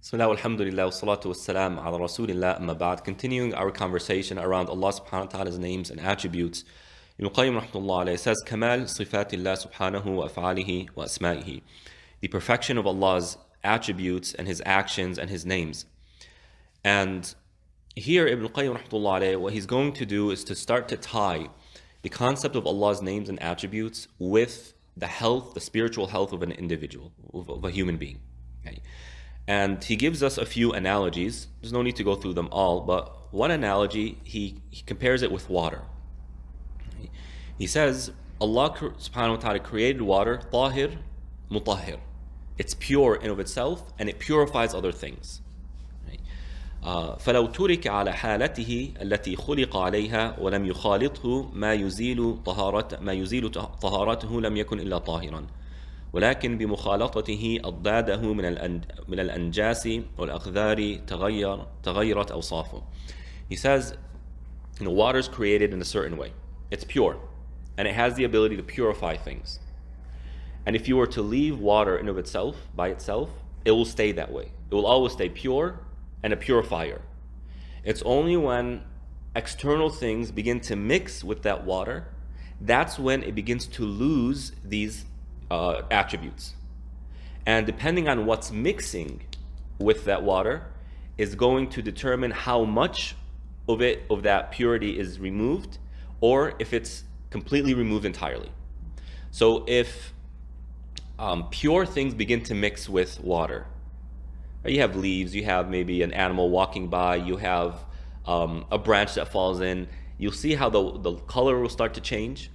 Bismillah, alhamdulillah, wa salatu wa salam ala rasulillah, amma ba'd. Continuing our conversation around Allah subhanahu wa ta'ala's names and attributes. Ibn Qayyim rahmatullah alayhi says, Kamal sifatillah subhanahu wa af'alihi wa asma'ihi. The perfection of Allah's attributes and His actions and His names. And here Ibn Qayyim rahmatullah alayhi, what he's going to do is to start to tie the concept of Allah's names and attributes with the health, the spiritual health of an individual, of a human being. Okay? And he gives us a few analogies. There's no need to go through them all, but one analogy, he compares it with water. He says, Allah subhanahu wa ta'ala created water, tahir, mutahhir. It's pure in of itself, and it purifies other things. فلو ترك على حالته التي خلق عليها ولم يخالطه ما يزيل طهارته لم يكن إلا طاهرا ولكن بمخالطته أضداده من الأنجاس والأقذار تغيرت أوصافه. He says, water is created in a certain way. It's pure, and it has the ability to purify things. And if you were to leave water in of itself, by itself, it will stay that way. It will always stay pure and a purifier. It's only when external things begin to mix with that water, that's when it begins to lose these attributes. And depending on what's mixing with that water is going to determine how much of that purity is removed, or if it's completely removed entirely. So if pure things begin to mix with water, you have leaves, you have maybe an animal walking by, you have a branch that falls in, you'll see how the color will start to change,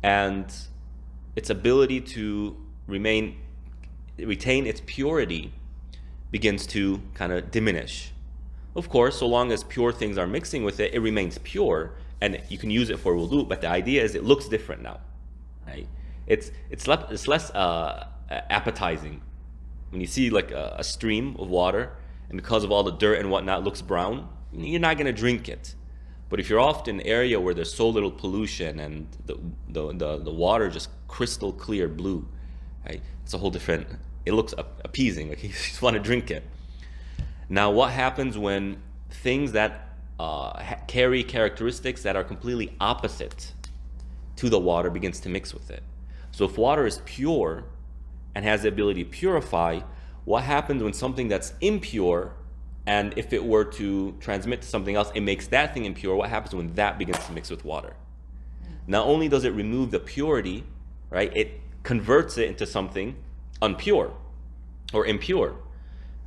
and its ability to retain its purity begins to kind of diminish. Of course, so long as pure things are mixing with it, it remains pure, and you can use it for wudu, but the idea is it looks different now. Right? It's less appetizing. When you see like a stream of water, and because of all the dirt and whatnot, looks brown, you're not going to drink it. But if you're off in an area where there's so little pollution and the water just crystal clear blue, right? It's a whole different, it looks appeasing, like you just want to drink it. Now what happens when things that carry characteristics that are completely opposite to the water begins to mix with it? So if water is pure and has the ability to purify, what happens when something that's impure, and if it were to transmit to something else, it makes that thing impure? What happens when that begins to mix with water? Not only does it remove the purity, right, it converts it into something unpure or impure,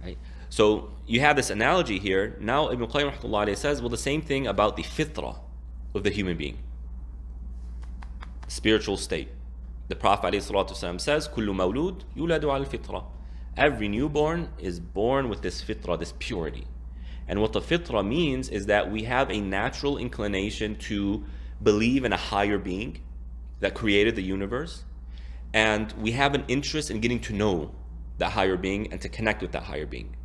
right? So you have this analogy here. Now Ibn Qayyim rahmatullah alayhi says, well, the same thing about the fitrah of the human being, spiritual state. The Prophet ﷺ says, كُلُّ مَوْلُودٍ يُولَدُ عَلَى الْفِطْرَةِ. Every newborn is born with this fitrah, this purity. And what the fitrah means is that we have a natural inclination to believe in a higher being that created the universe. And we have an interest in getting to know that higher being and to connect with that higher being.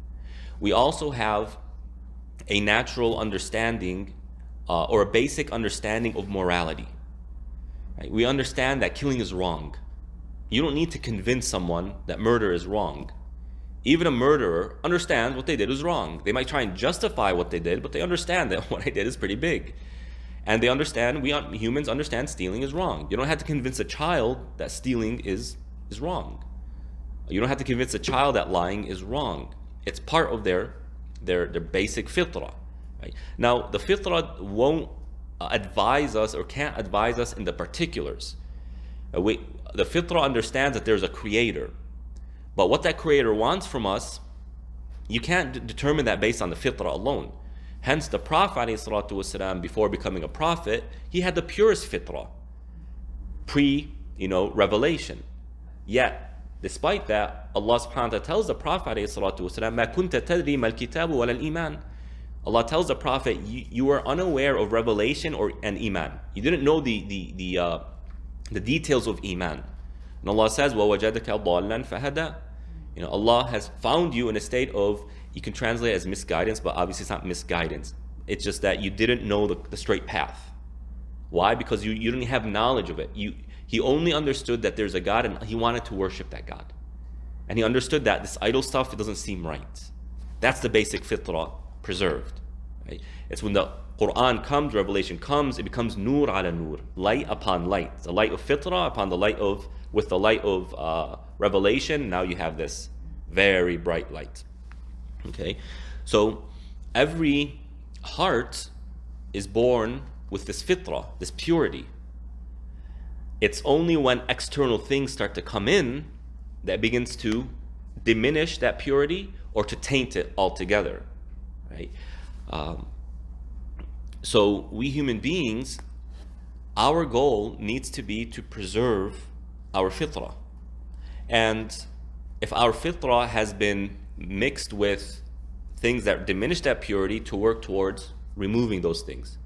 We also have a natural understanding or a basic understanding of morality. Right? We understand that killing is wrong. You don't need to convince someone that murder is wrong. Even a murderer understands what they did is wrong. They might try and justify what they did, but they understand that what they did is pretty big. And they understand, humans understand stealing is wrong. You don't have to convince a child that stealing is wrong. You don't have to convince a child that lying is wrong. It's part of their basic fitrah. Right? Now, the fitrah won't advise us or can't advise us in the particulars. The fitrah understands that there's a creator, but what that creator wants from us, you can't determine that based on the fitrah alone. Hence the Prophet ﷺ, before becoming a prophet, he had the purest fitrah, pre-revelation. Yet, despite that, Allah subhanahu wa ta'ala tells the Prophet ﷺ, مَا كُنْتَ تَدْرِي مَا الْكِتَابُ وَلَا الْإِيمَانُ. Allah tells the Prophet, you were unaware of revelation and iman. You didn't know the details of iman. And Allah says, وَوَجَدَكَ ضَالًّا فَهَدَى. Allah has found you in a state of, you can translate it as misguidance, but obviously it's not misguidance. It's just that you didn't know the straight path. Why? Because you didn't have knowledge of it. He only understood that there's a God, and he wanted to worship that God. And he understood that this idol stuff, it doesn't seem right. That's the basic fitrah preserved. Right? It's when the Quran comes, revelation comes, it becomes nur ala nur, light upon light. The light of fitrah upon the light of, with the light of revelation, now you have this very bright light. Okay, so every heart is born with this fitrah, this purity. It's only when external things start to come in that begins to diminish that purity or to taint it altogether, right? So we human beings, our goal needs to be to preserve our fitrah. And if our fitrah has been mixed with things that diminish that purity, to work towards removing those things.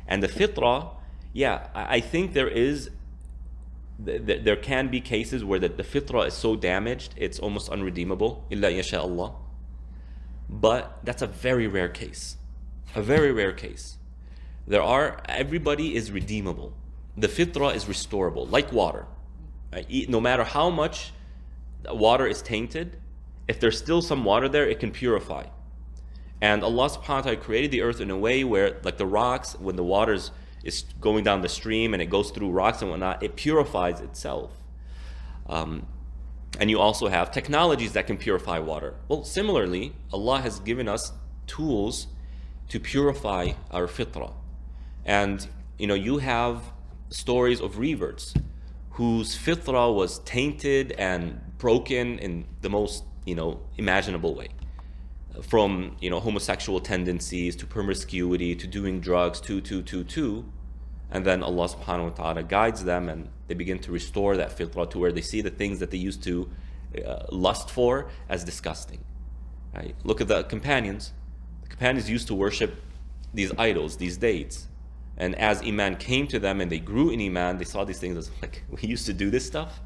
And the fitrah, yeah, I think there can be cases where the fitrah is so damaged, it's almost unredeemable, illa yasha Allah. But that's a very rare case. A very rare case. Everybody is redeemable. The fitrah is restorable, like water. Right? No matter how much water is tainted, if there's still some water there, it can purify. And Allah subhanahu wa ta'ala created the earth in a way where, like the rocks, when the water is going down the stream and it goes through rocks and whatnot, it purifies itself. And you also have technologies that can purify water. Well, similarly, Allah has given us tools to purify our fitrah. And you have stories of reverts whose fitrah was tainted and broken in the most imaginable way, from homosexual tendencies to promiscuity to doing drugs and then Allah subhanahu wa ta'ala guides them and they begin to restore that fitrah to where they see the things that they used to lust for as disgusting. Right? Look at the companions. The companions used to worship these idols, these dates. And as Iman came to them and they grew in Iman, they saw these things as like, we used to do this stuff.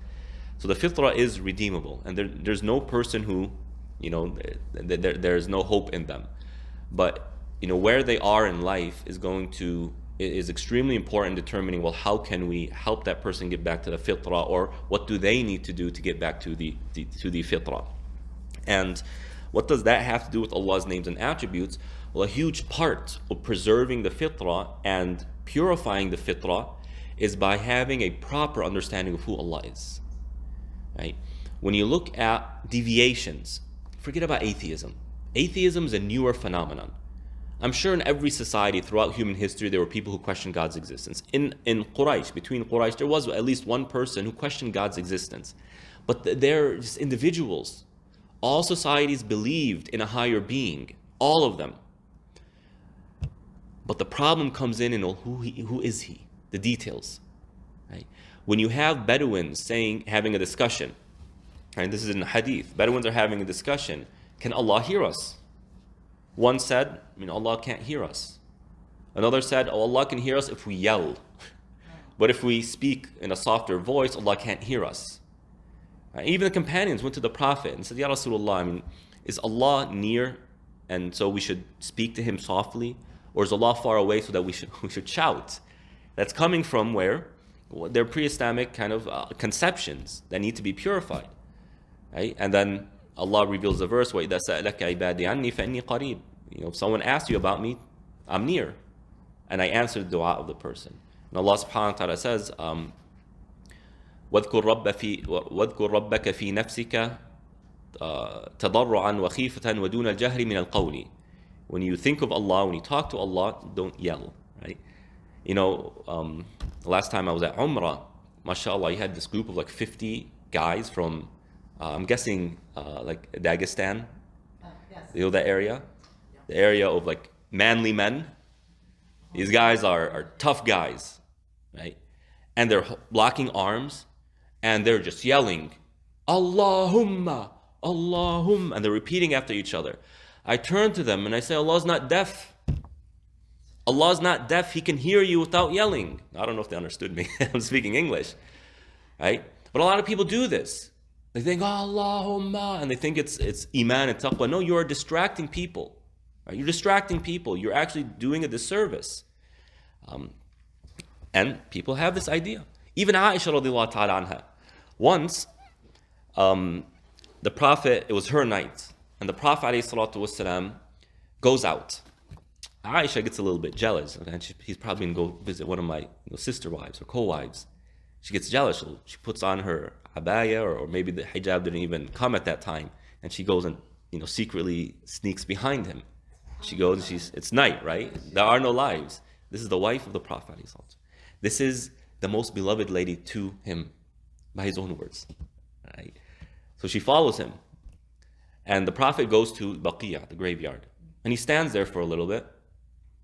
So the fitrah is redeemable. And there's no person who, there's no hope in them. But, where they are in life is extremely important in determining, well, how can we help that person get back to the fitrah, or what do they need to do to get back to the fitrah? And what does that have to do with Allah's names and attributes? Well, a huge part of preserving the fitrah and purifying the fitrah is by having a proper understanding of who Allah is. Right? When you look at deviations, forget about atheism. Atheism is a newer phenomenon. I'm sure in every society throughout human history there were people who questioned God's existence. In Quraysh, between Quraysh, there was at least one person who questioned God's existence. But they're just individuals. All societies believed in a higher being, all of them. But the problem comes in who is he? The details. Right? When you have Bedouins having a discussion, and this is in the hadith, Bedouins are having a discussion, can Allah hear us? One said, Allah can't hear us. Another said, Allah can hear us if we yell. But if we speak in a softer voice, Allah can't hear us. Right? Even the companions went to the Prophet and said, Ya Rasulullah, is Allah near and so we should speak to him softly? Or is Allah far away so that we should shout? That's coming from where? They're pre-Islamic kind of conceptions that need to be purified. Right? And then Allah reveals the verse, وَإِذَا سَأَلَكَ عِبَادِي عَنِّي فَإِنِّي قَرِيبٌ. If someone asks you about me, I'm near. And I answer the dua of the person. And Allah subhanahu wa ta'ala says, وَاذْكُرْ رَبَّكَ فِي نَفْسِكَ تَضَرُّعًا وَخِيفَةً وَدُونَ الْجَهْرِ مِنَ الْقَوْلِ. When you think of Allah, when you talk to Allah, don't yell. Right? Last time I was at Umrah, mashallah, you had this group of like 50 guys from, I'm guessing, like Dagestan. Yes. That area? Yeah. The area of like manly men. These guys are tough guys, right? And they're locking arms and they're just yelling, Allahumma, Allahumma, and they're repeating after each other. I turn to them and I say, Allah's not deaf. Allah's not deaf. He can hear you without yelling. I don't know if they understood me. I'm speaking English, right? But a lot of people do this. They think, Allahumma, and they think it's iman and taqwa. No, you are distracting people. Right? You're distracting people. You're actually doing a disservice. And people have this idea. Even Aisha radiallahu ta'ala anha. Once, the Prophet, it was her night. and the Prophet ﷺ goes out. Aisha gets a little bit jealous, and he's probably going to go visit one of my sister wives or co-wives. She gets jealous. She puts on her abaya, or maybe the hijab didn't even come at that time, and she goes and secretly sneaks behind him. She goes, and it's night, right? There are no lives. This is the wife of the Prophet. This is the most beloved lady to him, by his own words. Right? So she follows him, and the Prophet goes to Baqiyah, the graveyard, and he stands there for a little bit,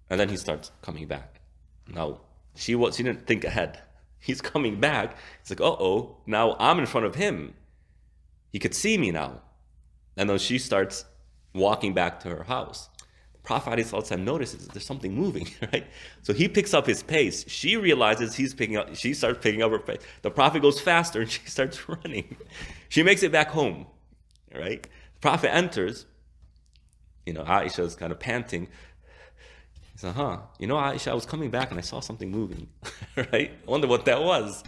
and then he starts coming back. Now, she didn't think ahead. He's coming back. It's like, uh-oh, now I'm in front of him. He could see me now. And then she starts walking back to her house. The Prophet ﷺ notices there's something moving, right? So he picks up his pace. She realizes she starts picking up her pace. The Prophet goes faster and she starts running. She makes it back home, right? The Prophet enters. Aisha is kind of panting. He said, Aisha, I was coming back and I saw something moving, right? I wonder what that was.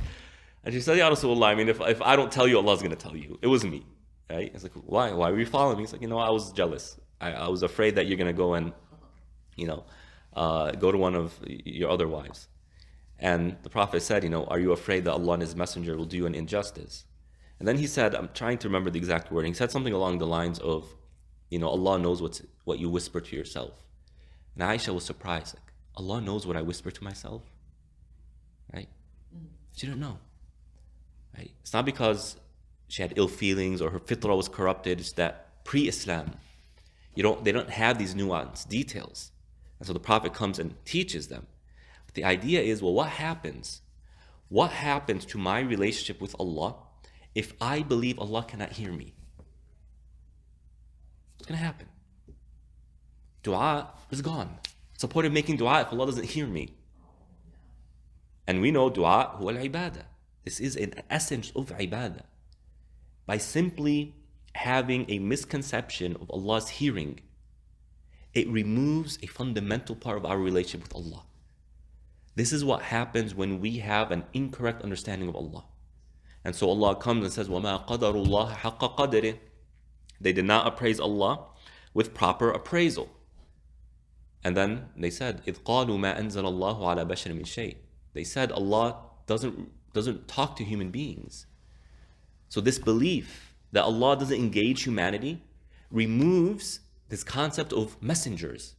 And she said, Ya Rasulullah, if I don't tell you, Allah's going to tell you. It was me, right? It's like, why? Why were you following me? He's like, I was jealous. I was afraid that you're going to go and, go to one of your other wives. And the Prophet said, are you afraid that Allah and His Messenger will do you an injustice? And then he said, I'm trying to remember the exact wording. He said something along the lines of, Allah knows what you whisper to yourself. And Aisha was surprised. Like, Allah knows what I whisper to myself? Right? She didn't know. Right? It's not because she had ill feelings or her fitrah was corrupted. It's that pre-Islam, they don't have these nuanced details. And so the Prophet comes and teaches them. But the idea is, well, what happens? What happens to my relationship with Allah if I believe Allah cannot hear me? What's going to happen? Dua is gone. What's the point of making dua if Allah doesn't hear me? And we know dua huwa al-ibadah. This is an essence of ibadah. By simply having a misconception of Allah's hearing, it removes a fundamental part of our relationship with Allah. This is what happens when we have an incorrect understanding of Allah. And so Allah comes and says, وَمَا قَدَرُ اللَّهَ حَقَّ قَدْرِهِ. They did not appraise Allah with proper appraisal. And then they said, إِذْ قَالُوا مَا أَنزَلَ اللَّهُ عَلَى بَشَرٍ مِّن شَيْءٍ. They said Allah doesn't talk to human beings. So this belief that Allah doesn't engage humanity removes this concept of messengers,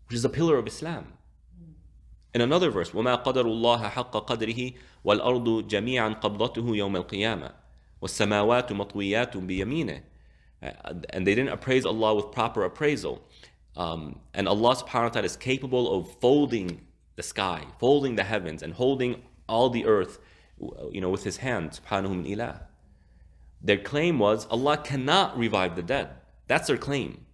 which is a pillar of Islam. In another verse, وَمَا قَدَرُ اللَّهَ حَقَّ قَدْرِهِ وَالْأَرْضُ جَمِيعًا قَبْضَتُهُ يَوْمَ الْقِيَامَةِ وَالسَّمَاوَاتُ مَطْوِيَّاتٌ بِيَمِينِهِ. And they didn't appraise Allah with proper appraisal. And Allah subhanahu wa ta'ala is capable of folding the sky, folding the heavens, and holding all the earth, with His hand, subhanahu min ilah. Their claim was Allah cannot revive the dead. That's their claim.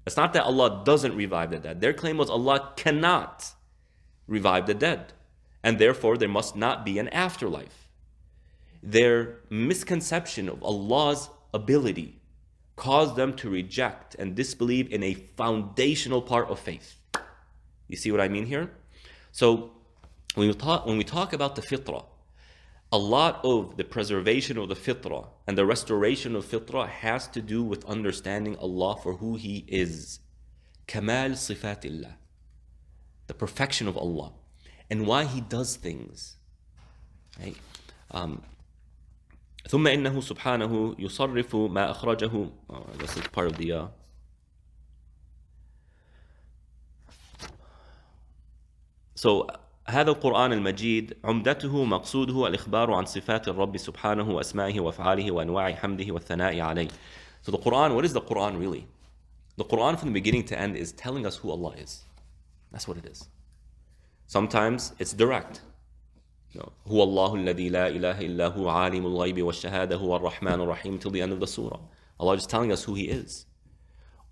It's not that Allah doesn't revive the dead. Their claim was Allah cannot revive the dead, and therefore there must not be an afterlife. Their misconception of Allah's ability caused them to reject and disbelieve in a foundational part of faith. You see what I mean here? So when we talk about the fitrah, a lot of the preservation of the fitrah and the restoration of fitrah has to do with understanding Allah for who He is. Kamal sifatillah, the perfection of Allah, and why He does things. Right? ثم إنه سبحانه يصرف ما أخرجه. This is part of the. So هذا القرآن المجيد عمدته مقصوده الإخبار عن صفات الرب سبحانه وأسمائه وأفعاله وأنواع حمده والثناء عليه. So the Quran, what is the Quran really? The Quran from the beginning to end is telling us who Allah is. That's what it is. Sometimes it's direct. هو الله الذي لا إله إلا هو عالم الغيب والشهادة هو الرحمن الرحيم till the end of the surah. Allah is telling us who He is.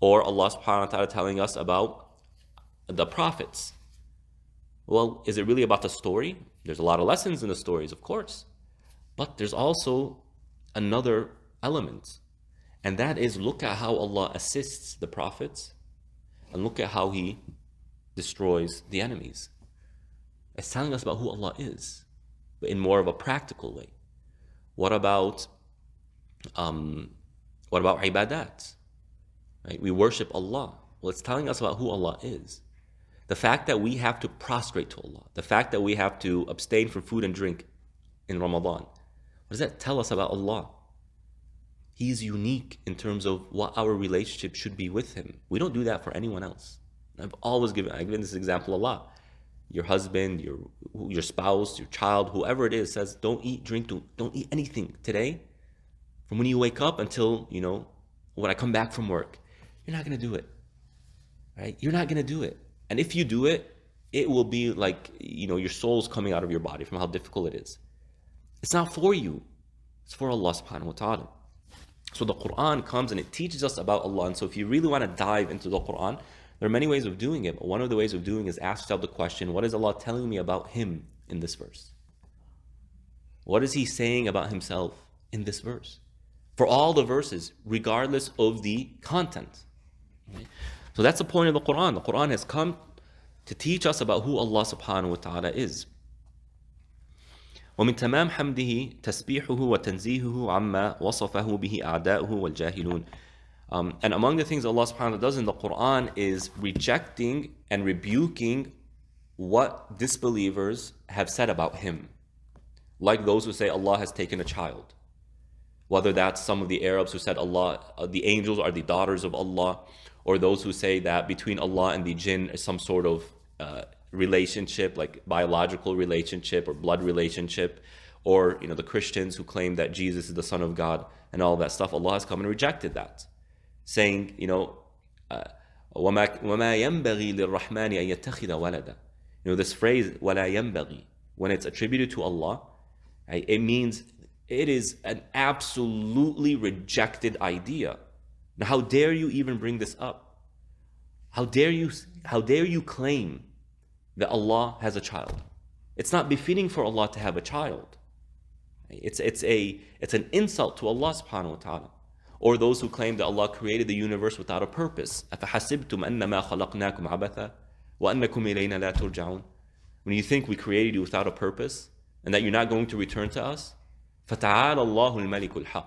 Or Allah subhanahu wa ta'ala telling us about the prophets. Well, is it really about the story? There's a lot of lessons in the stories, of course. But there's also another element. And that is, look at how Allah assists the prophets and look at how He destroys the enemies. It's telling us about who Allah is, but in more of a practical way. What about ibadat? right? We worship Allah. Well, it's telling us about who Allah is. The fact that we have to prostrate to Allah, the fact that we have to abstain from food and drink in Ramadan, what does that tell us about Allah? He's unique in terms of what our relationship should be with Him. We don't do that for anyone else. I've given this example a lot. Your husband, your spouse, your child, whoever it is, says, don't eat, drink, don't eat anything today, from when you wake up until, when I come back from work. You're not going to do it, right? You're not going to do it. And if you do it, it will be like, your soul's coming out of your body from how difficult it is. It's not for you. It's for Allah subhanahu wa ta'ala. So the Quran comes and it teaches us about Allah. And so if you really want to dive into the Quran, there are many ways of doing it. But one of the ways of doing it is ask yourself the question, what is Allah telling me about Him in this verse? What is He saying about Himself in this verse? For all the verses, regardless of the content. Right? So that's the point of the Quran. The Quran has come to teach us about who Allah subhanahu wa ta'ala is. ومن تمام حمده تسبيحه وتنزيهه عما وصفه به أعداؤه والجاهلون. And among the things Allah subhanahu wa ta'ala does in the Quran is rejecting and rebuking what disbelievers have said about Him. Like those who say Allah has taken a child. Whether that's some of the Arabs who said the angels are the daughters of Allah, or those who say that between Allah and the jinn is some sort of relationship, like biological relationship or blood relationship, or the Christians who claim that Jesus is the Son of God and all of that stuff. Allah has come and rejected that, saying, وَمَا يَنْبَغِي لِلرَّحْمَنِ أَن يَتَّخِذَ وَلَدًا. This phrase, وَلَا يَنْبَغِي, when it's attributed to Allah, it means it is an absolutely rejected idea. Now, how dare you even bring this up? How dare you claim that Allah has a child? It's not befitting for Allah to have a child. It's an insult to Allah subhanahu wa ta'ala. Or those who claim that Allah created the universe without a purpose. أَفَحَسِبْتُمْ أَنَّمَا خَلَقْنَاكُمْ عَبَثًا وَأَنَّكُمْ إِلَيْنَا لَا تُرْجَعُونَ. When you think we created you without a purpose and that you're not going to return to us, فَتَعَالَ اللَّهُ الْمَلِكُ الْحَقِّ.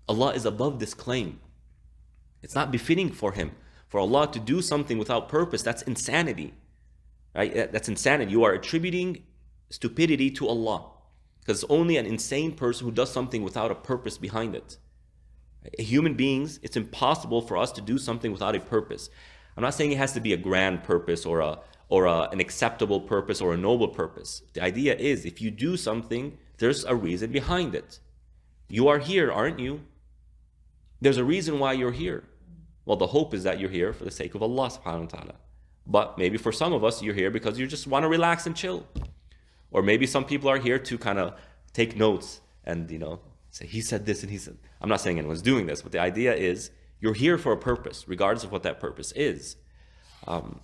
Allah is above this claim. It's not befitting for Him. For Allah to do something without purpose, that's insanity. Right? That's insanity. You are attributing stupidity to Allah. Because it's only an insane person who does something without a purpose behind it. Human beings, it's impossible for us to do something without a purpose. I'm not saying it has to be a grand purpose or an acceptable purpose or a noble purpose. The idea is, if you do something, there's a reason behind it. You are here, aren't you? There's a reason why you're here. Well, the hope is that you're here for the sake of Allah subhanahu wa ta'ala. But maybe for some of us, you're here because you just want to relax and chill. Or maybe some people are here to kind of take notes and, say, he said this and he said. I'm not saying anyone's doing this, but the idea is you're here for a purpose, regardless of what that purpose is. And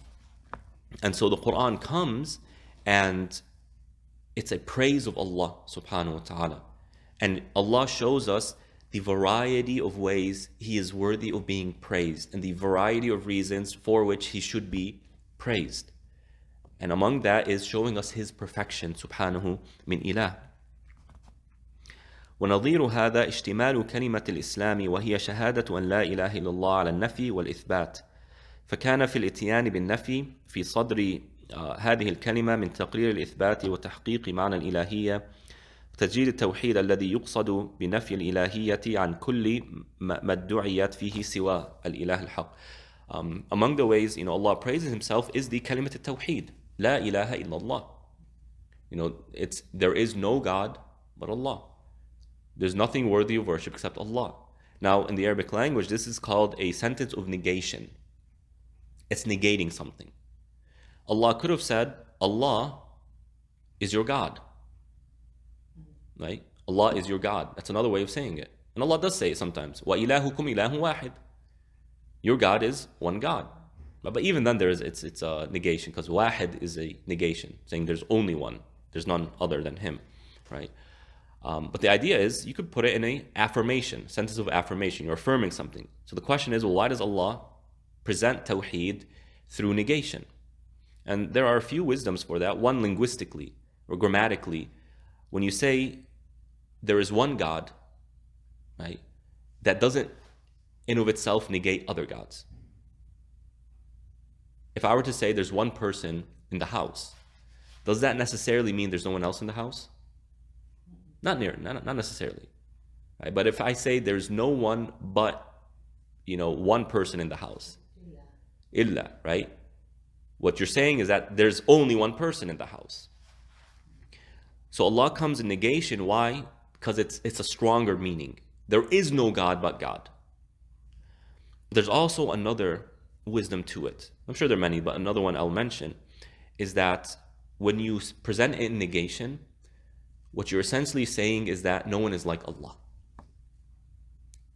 so the Quran comes and it's a praise of Allah subhanahu wa ta'ala. And Allah shows us the variety of ways He is worthy of being praised and the variety of reasons for which He should be praised. And among that is showing us His perfection, subhanahu min ilah. ونظير هذا اشتمال كلمة الإسلام وهي شهادة أن لا إله إلا الله على النفي والإثبات. فكان في الإتيان بالنفي في صدر هذه الكلمة من تقرير الإثبات وتحقيق معنى الإلهية، تجديد التوحيد الذي يقصد بنفي الإلهية عن كل ما ادعيت فيه سوى الإله الحق. Among the ways, Allah praises Himself is the kalimat al-tawheed. La ilaha illallah. There is no God but Allah. There's nothing worthy of worship except Allah. Now, in the Arabic language, this is called a sentence of negation. It's negating something. Allah could have said, Allah is your God. Right? Allah is your God. That's another way of saying it. And Allah does say it sometimes. وَإِلَهُكُمْ إِلَهٌ وَاحِدٌ. Your God is one God. But even then it's a negation, because wahid is a negation, saying there's only one. There's none other than Him. Right? But the idea is, you could put it in an affirmation, sentence of affirmation. You're affirming something. So the question is, well, why does Allah present tawheed through negation? And there are a few wisdoms for that. One, linguistically or grammatically, when you say there is one God, right, that doesn't in of itself negate other gods? If I were to say there's one person in the house, does that necessarily mean there's no one else in the house? Not necessarily. Right? But if I say there's no one but, one person in the house, illa, right? What you're saying is that there's only one person in the house. So Allah comes in negation. Why? Because it's a stronger meaning. There is no God but God. There's also another wisdom to it. I'm sure there are many, but another one I'll mention is that when you present it in negation, what you're essentially saying is that no one is like Allah.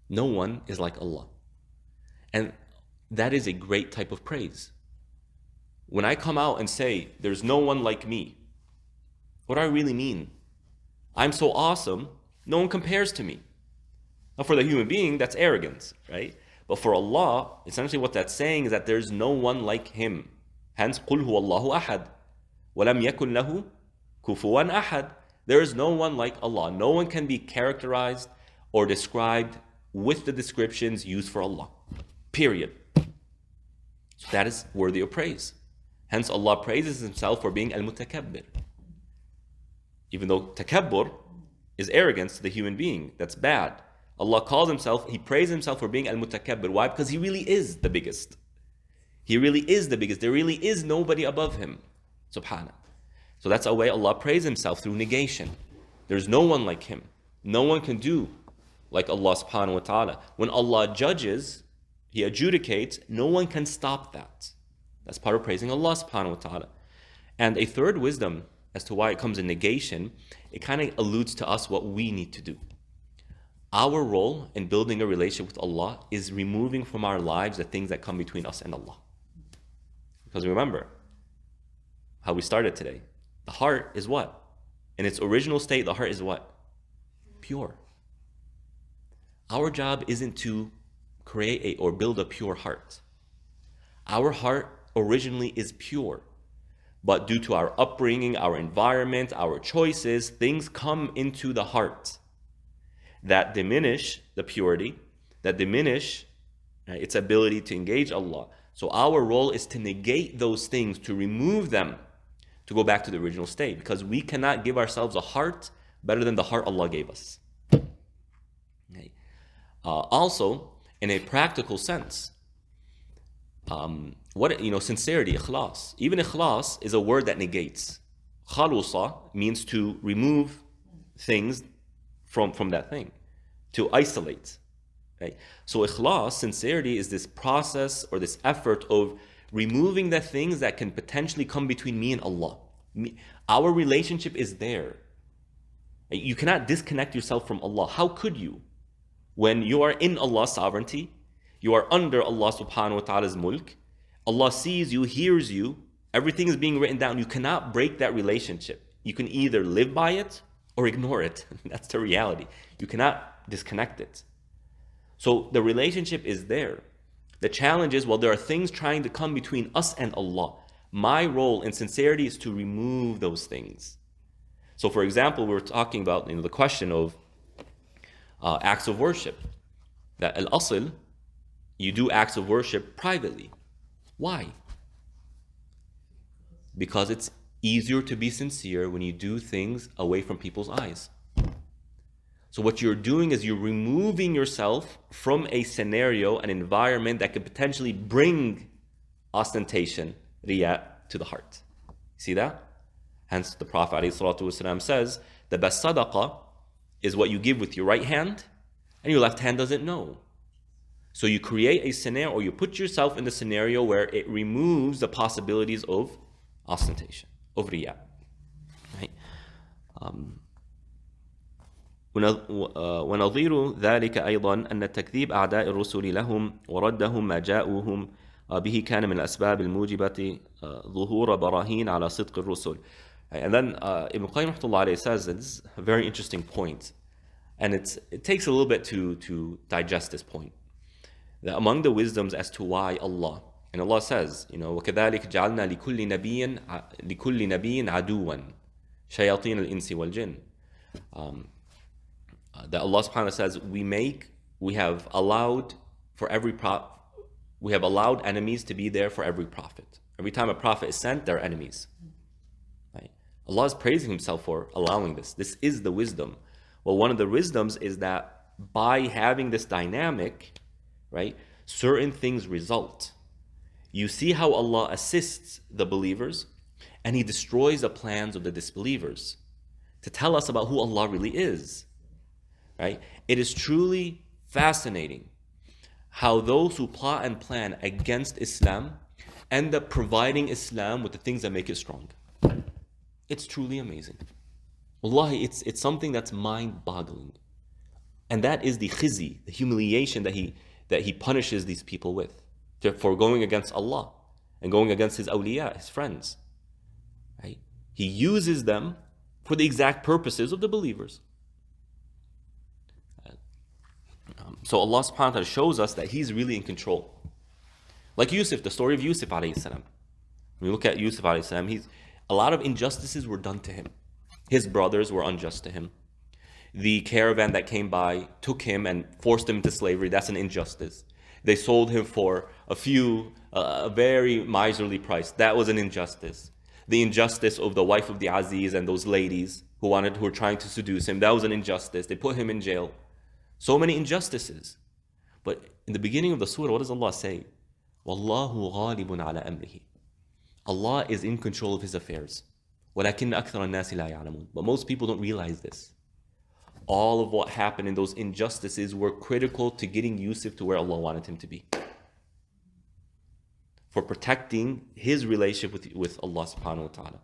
No one is like Allah. And that is a great type of praise. When I come out and say, there's no one like me, what do I really mean? I'm so awesome, no one compares to me. Now for the human being, that's arrogance, right? But for Allah, essentially what that's saying is that there's no one like Him. Hence, قُلْ هُوَ اللَّهُ أَحَدٌ وَلَمْ يَكُنْ لَهُ كُفُوًا أَحَدٌ. There is no one like Allah. No one can be characterized or described with the descriptions used for Allah. Period. So that is worthy of praise. Hence, Allah praises Himself for being al-mutakabbir. Even though takabbur is arrogance to the human being, that's bad. Allah calls Himself, He praises Himself for being al-mutakabbir. Why? Because He really is the biggest. He really is the biggest. There really is nobody above Him. Subhanah. So that's a way Allah praises Himself, through negation. There's no one like Him. No one can do like Allah subhanahu wa ta'ala. When Allah judges, He adjudicates, no one can stop that. That's part of praising Allah subhanahu wa ta'ala. And a third wisdom as to why it comes in negation, it kind of alludes to us what we need to do. Our role in building a relationship with Allah is removing from our lives the things that come between us and Allah. Because remember how we started today. The heart is what? In its original state, the heart is what? Pure. Our job isn't to create or build a pure heart. Our heart originally is pure. But due to our upbringing, our environment, our choices, things come into the heart that diminish the purity, that diminish its ability to engage Allah. So our role is to negate those things, to remove them, to go back to the original state, because we cannot give ourselves a heart better than the heart Allah gave us. Okay. Also, in a practical sense, sincerity, ikhlas. Even ikhlas is a word that negates. Khalusa means to remove things from that thing, to isolate. Right? So ikhlas, sincerity, is this process or this effort of removing the things that can potentially come between me and Allah. Our relationship is there. You cannot disconnect yourself from Allah. How could you? When you are in Allah's sovereignty, you are under Allah subhanahu wa ta'ala's mulk, Allah sees you, hears you, everything is being written down. You cannot break that relationship. You can either live by it or ignore it. That's the reality. You cannot disconnect it. So the relationship is there. The challenge is, there are things trying to come between us and Allah. My role in sincerity is to remove those things. So for example, we were talking about the question of acts of worship. That al-asl, you do acts of worship privately. Why? Because it's easier to be sincere when you do things away from people's eyes. So what you're doing is you're removing yourself from a scenario, an environment that could potentially bring ostentation, riya, to the heart. See that? Hence the Prophet ﷺ says, the best sadaqah is what you give with your right hand and your left hand doesn't know. So you create a scenario, or you put yourself in the scenario where it removes the possibilities of ostentation, of riya. Right? ونظير ذلك أيضا أن تكذيب أعداء الرسل لهم وردهم ما جاءوهم به كان من الأسباب الموجبة ظهور براهين على صدق الرسل. And then Ibn Qayyim rahmatullah alayhi says that this is a very interesting point, and it takes a little bit to digest this point. That among the wisdoms as to why Allah, and Allah says, وَكَذَلِكَ جَعَلْنَا لِكُلِّ نَبِيٍّ عَدُوًا شَيَاطِينَ الْإِنسِ وَالْجِنِّ. That Allah subhanahu wa ta'ala says, we have allowed we have allowed enemies to be there for every prophet. Every time a prophet is sent, there are enemies. Right? Allah is praising himself for allowing this. This is the wisdom. Well, one of the wisdoms is that by having this dynamic, right, certain things result. You see how Allah assists the believers and He destroys the plans of the disbelievers to tell us about who Allah really is. Right? It is truly fascinating how those who plot and plan against Islam end up providing Islam with the things that make it strong. It's truly amazing. Wallahi, it's something that's mind-boggling. And that is the khizi, the humiliation that he punishes these people with for going against Allah and going against His awliya, His friends. Right? He uses them for the exact purposes of the believers. So Allah subhanahu wa ta'ala shows us that He's really in control. Like Yusuf, the story of Yusuf alayhi salam. When we look at Yusuf alayhi salam, a lot of injustices were done to him. His brothers were unjust to him. The caravan that came by took him and forced him into slavery. That's an injustice. They sold him for a very miserly price. That was an injustice. The injustice of the wife of the Aziz and those ladies who were trying to seduce him, that was an injustice. They put him in jail. So many injustices. But in the beginning of the surah, what does Allah say? Wallahu ghalibun ala amrihi. Allah is in control of His affairs. وَلَكِنَّ أَكْثَرَ النَّاسِ لَا يَعْلَمُونَ. But most people don't realize this. All of what happened in those injustices were critical to getting Yusuf to where Allah wanted him to be. For protecting his relationship with Allah subhanahu wa ta'ala.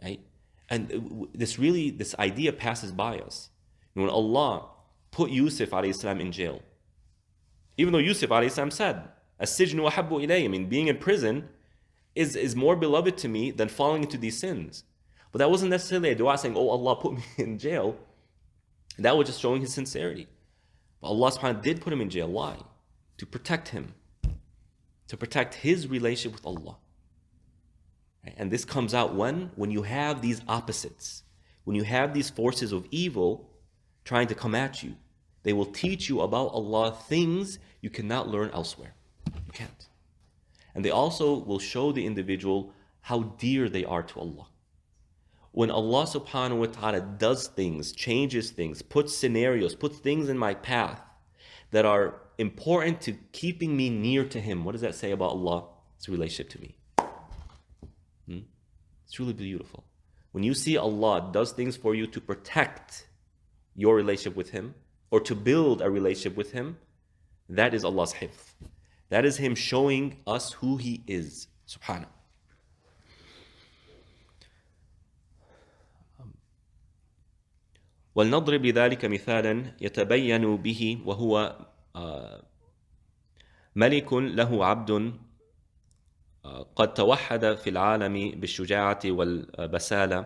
Right? And this idea passes by us. When Allah put Yusuf alayhi salam in jail, even though Yusuf alayhi salam said, "As-sijnu ahabbu ilayya," I mean, being in prison is more beloved to me than falling into these sins. But that wasn't necessarily a dua saying, "Oh Allah, put me in jail." That was just showing his sincerity. But Allah subhanahu wa ta'ala did put him in jail. Why? To protect him. To protect his relationship with Allah. And this comes out when you have these opposites. When you have these forces of evil trying to come at you. They will teach you about Allah things you cannot learn elsewhere. You can't. And they also will show the individual how dear they are to Allah. When Allah subhanahu wa ta'ala does things, changes things, puts scenarios, puts things in my path that are important to keeping me near to Him, what does that say about Allah's relationship to me? It's really beautiful. When you see Allah does things for you to protect your relationship with Him or to build a relationship with Him, that is Allah's hifz. That is Him showing us who He is, subhanahu. ولنضرب لذلك مثالا يتبين به وهو ملك له عبد قد توحد في العالم بالشجاعة والبسالة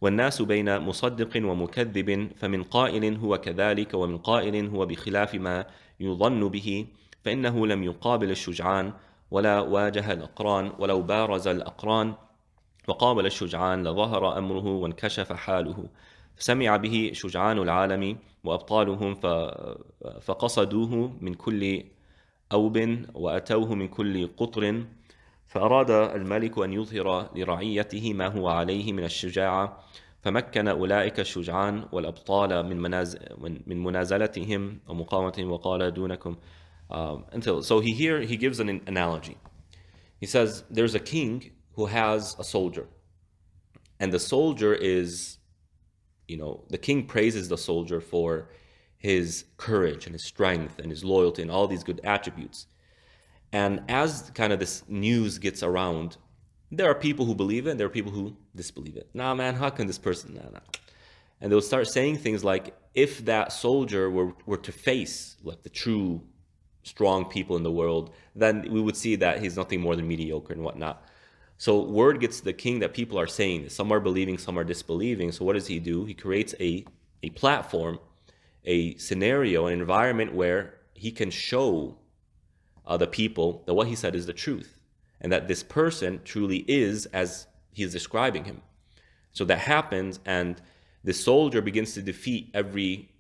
والناس بين مصدق ومكذب فمن قائل هو كذلك ومن قائل هو بخلاف ما يظن به فإنه لم يقابل الشجعان ولا واجه الأقران ولو بارز الأقران وقابل الشجعان لظهر أمره وانكشف حاله فسمع به شجعان العالم وأبطالهم فقصدوه من كل أوب وأتوه من كل قطر فأراد الملك أن يظهر لرعيته ما هو عليه من الشجاعة فمكن أولئك الشجعان والأبطال من منازلتهم ومقاومتهم وقال دونكم So he gives an analogy. He says there's a king who has a soldier, and the soldier is, the king praises the soldier for his courage and his strength and his loyalty and all these good attributes. And as kind of this news gets around, there are people who believe it and there are people who disbelieve it. Nah, man, how can this person? Nah. And they'll start saying things like, if that soldier were to face like the true strong people in the world, then we would see that he's nothing more than mediocre and whatnot. So word gets to the king that people are saying this. Some are believing, some are disbelieving. So what does he do? He creates a platform, a scenario, an environment where he can show the people that what he said is the truth, and that this person truly is as he is describing him. So that happens, and the soldier begins to defeat every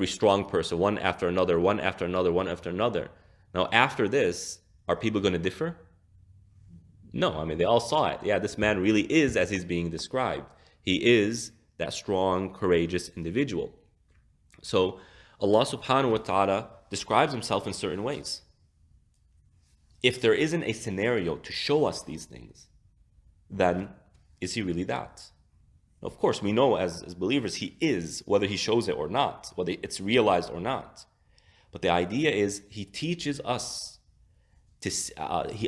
strong person, one after another, one after another, one after another. Now, after this, are people going to differ? No, I mean, they all saw it. Yeah, this man really is as he's being described. He is that strong, courageous individual. So Allah subhanahu wa ta'ala describes himself in certain ways. If there isn't a scenario to show us these things, then is he really that? Of course, we know as believers he is, whether he shows it or not, whether it's realized or not. But the idea is he teaches us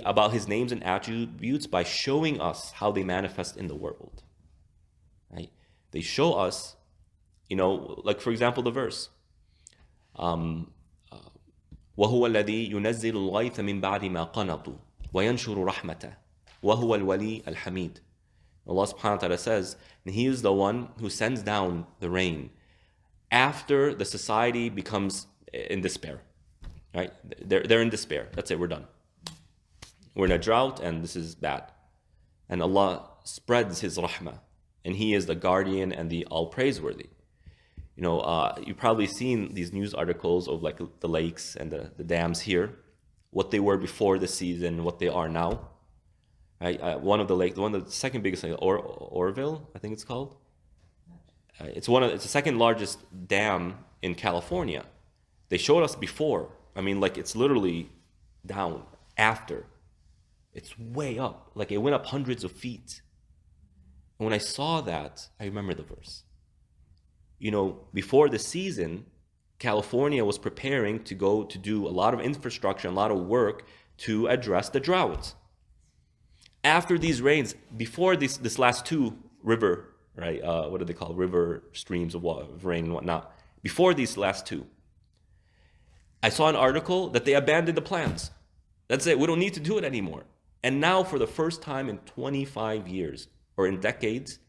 about his names and attributes by showing us how they manifest in the world. Right? They show us, like for example the verse, وَهُوَ الَّذِي يُنَزِّلُ الْغَيْثَ مِنْ بَعْدِ مَا قَنَطُوا وَيَنْشُرُ رَحْمَتَهُ وَهُوَ الْوَلِيُّ الْحَمِيدُ. Allah subhanahu wa ta'ala says, and he is the one who sends down the rain after the society becomes in despair. Right? They're in despair. That's it, we're done. We're in a drought and this is bad. And Allah spreads his rahmah. And he is the guardian and the all-praiseworthy. You've probably seen these news articles of like the lakes and the dams here, what they were before the season, what they are now. Right? One of the second biggest lake, Oroville, I think it's called. It's the second largest dam in California. They showed us before. I mean, like it's literally down after. It's way up. Like it went up hundreds of feet. And when I saw that, I remember the verse. Before the season, California was preparing to go to do a lot of infrastructure, a lot of work to address the drought. After these rains, before this last two river, right? What do they call river streams of rain and whatnot? Before these last two, I saw an article that they abandoned the plans. That's it. We don't need to do it anymore. And now, for the first time in 25 years or in decades,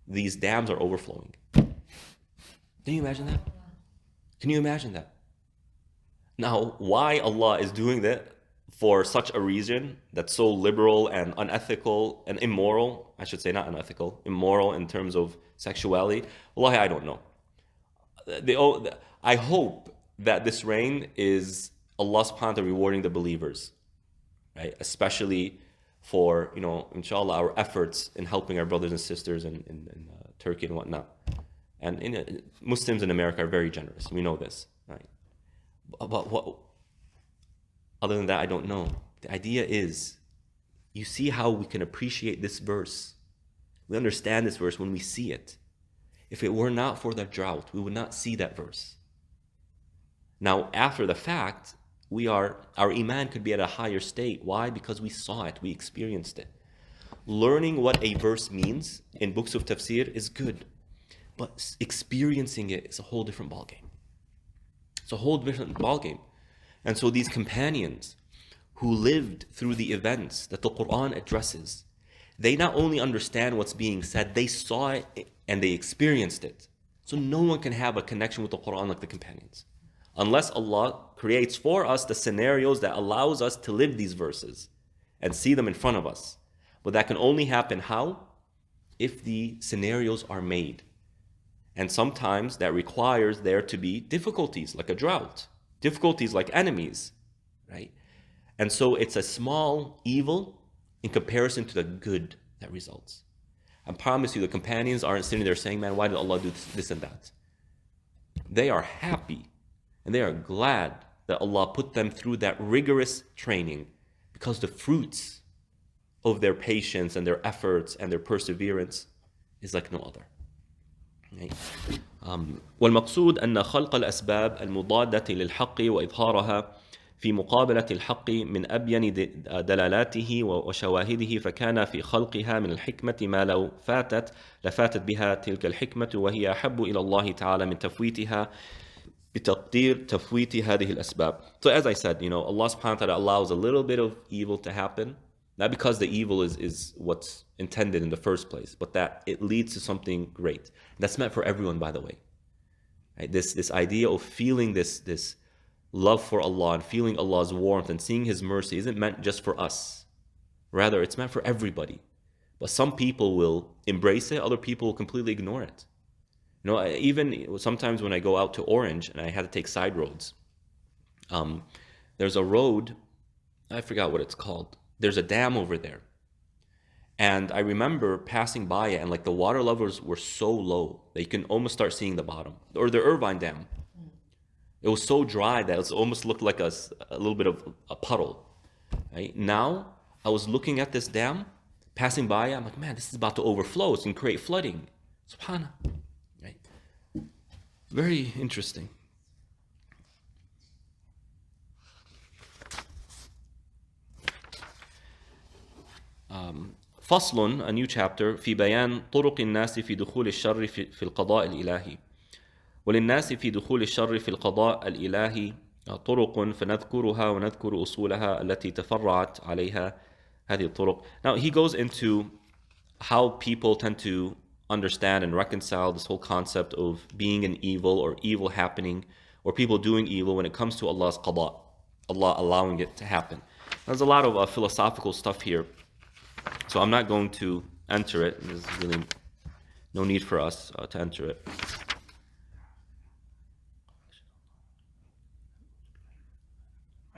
these dams are overflowing. Can you imagine that? Can you imagine that? Now, why Allah is doing that for such a reason that's so liberal and unethical and immoral, I should say not unethical, immoral in terms of sexuality, wallahi, I don't know. I hope that this rain is Allah subhanahu wa ta'ala rewarding the believers, right? Especially for, inshallah, our efforts in helping our brothers and sisters in Turkey and whatnot. And Muslims in America are very generous. We know this, right? But what? Other than that, I don't know. The idea is, you see how we can appreciate this verse. We understand this verse when we see it. If it were not for the drought, we would not see that verse. Now, after the fact, our iman could be at a higher state. Why? Because we saw it, we experienced it. Learning what a verse means in books of tafsir is good. But experiencing it is a whole different ballgame. It's a whole different ballgame. And so these companions who lived through the events that the Quran addresses, they not only understand what's being said, they saw it and they experienced it. So no one can have a connection with the Quran like the companions. Unless Allah creates for us the scenarios that allows us to live these verses and see them in front of us. But that can only happen how? If the scenarios are made. And sometimes that requires there to be difficulties like a drought, difficulties like enemies, right? And so it's a small evil in comparison to the good that results. I promise you, the companions aren't sitting there saying, man, why did Allah do this and that? They are happy and they are glad that Allah put them through that rigorous training, because the fruits of their patience and their efforts and their perseverance is like no other. والمقصود أن خلق الأسباب المضادة للحق وإظهارها في مقابلة الحق من أبين دلالاته وشواهده، فكان في خلقها من الحكمة ما لو لفاتت بها تلك الحكمة، وهي أحب إلى الله تعالى من تفويتها بتقدير تفويت هذه الأسباب. So as I said, Allah subhanahu wa ta'ala allows a little bit of evil to happen, not because the evil is what's intended in the first place, but that it leads to something great. That's meant for everyone, by the way. Right? This idea of feeling this love for Allah and feeling Allah's warmth and seeing His mercy isn't meant just for us. Rather, it's meant for everybody. But some people will embrace it, other people will completely ignore it. Even sometimes when I go out to Orange and I had to take side roads, there's a road, I forgot what it's called. There's a dam over there. And I remember passing by it, and like the water levels were so low that you can almost start seeing the bottom. Or the Irvine Dam. It was so dry that it almost looked like a little bit of a puddle. Right? Now, I was looking at this dam, passing by, I'm like, man, this is about to overflow. It's going to create flooding. Subhanallah. Right? Very interesting. فصل, a new chapter, في بيان طرق الناس في دخول الشر في القضاء الإلهي. وللناس في دخول الشر في القضاء الإلهي طرق فنذكرها ونذكر أصولها التي تفرعت عليها هذه الطرق. Now he goes into how people tend to understand and reconcile this whole concept of being an evil or evil happening or people doing evil when it comes to Allah's qada, Allah allowing it to happen. There's a lot of philosophical stuff here, so I'm not going to enter it. There's really no need for us to enter it.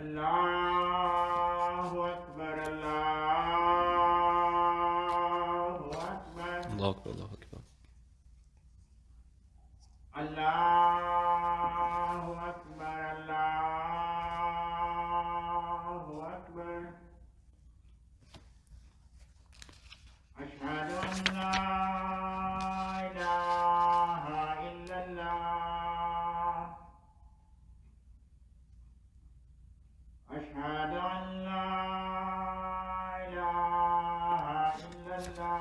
Allahu Akbar, Allahu Akbar. Allahu Akbar, Allahu Akbar. Allahu Akbar, Allahu Akbar. Ashhadu an la ilaha illallah. أشهد أن لا إله إلا الله.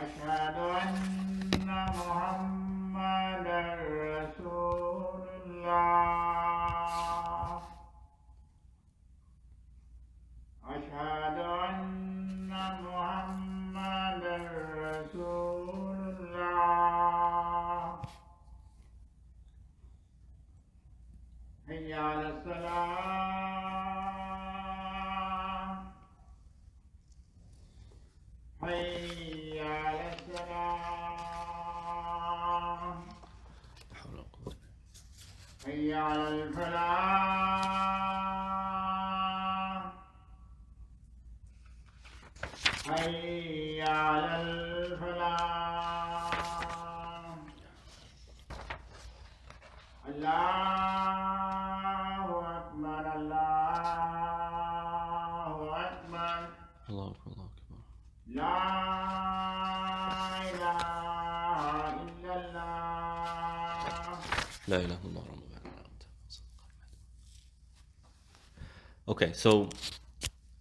أشهد أن محمدا رسول الله. أشهد أن محمدا رسول الله. حي على الصلاة. حي على الصلاة. حي على الفلاح. حي على الفلاح. الله أكبر، الله أكبر. الله أكبر, الله أكبر. لا إله إلا الله. لا إله إلا الله. Okay, so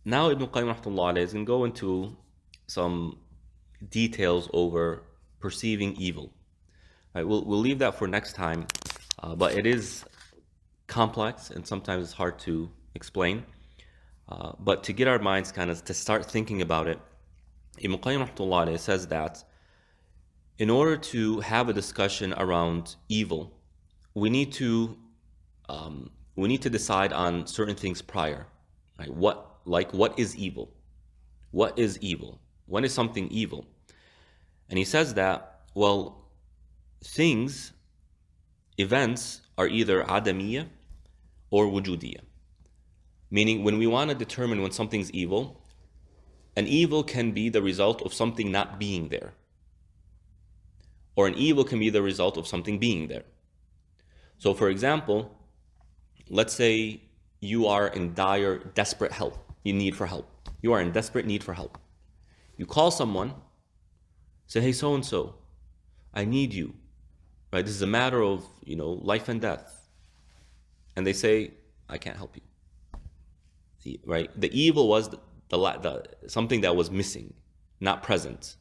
now Ibn Qayyim rahmatullah alayhi is going to go into some details over perceiving evil. Right, we'll leave that for next time, but it is complex and sometimes it's hard to explain. But to get our minds kind of to start thinking about it, Ibn Qayyim rahmatullah alayhi says that in order to have a discussion around evil, we need to decide on certain things prior. Right? What is evil? What is evil? When is something evil? And he says that, well, things, events are either adamiyya or wujudiyya. Meaning when we want to determine when something's evil, an evil can be the result of something not being there. Or an evil can be the result of something being there. So for example, let's say you are in dire, desperate help. You need for help. You are in desperate need for help. You call someone, say, hey, so-and-so, I need you. Right? This is a matter of, life and death. And they say, I can't help you. Right? The evil was the something that was missing, not present.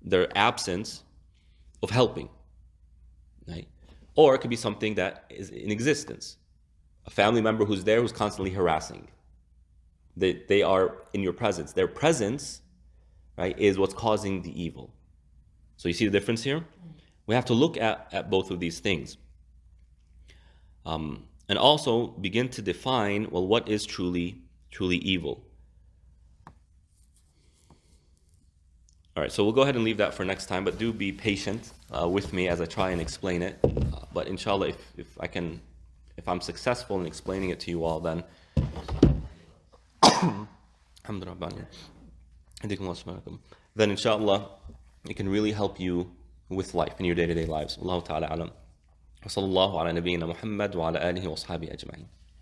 Their absence of helping. Right? Or it could be something that is in existence. A family member who's there who's constantly harassing. They are in your presence. Their presence, right, is what's causing the evil. So you see the difference here? We have to look at both of these things. And also begin to define, well, what is truly evil? All right, so we'll go ahead and leave that for next time, but do be patient with me as I try and explain it. But inshallah, if I'm successful in explaining it to you all, then then inshallah, it can really help you with life in your day-to-day lives. Allahu ta'ala alam. وصلى الله على نبينا محمد وعلى آله وصحبه أجمعين.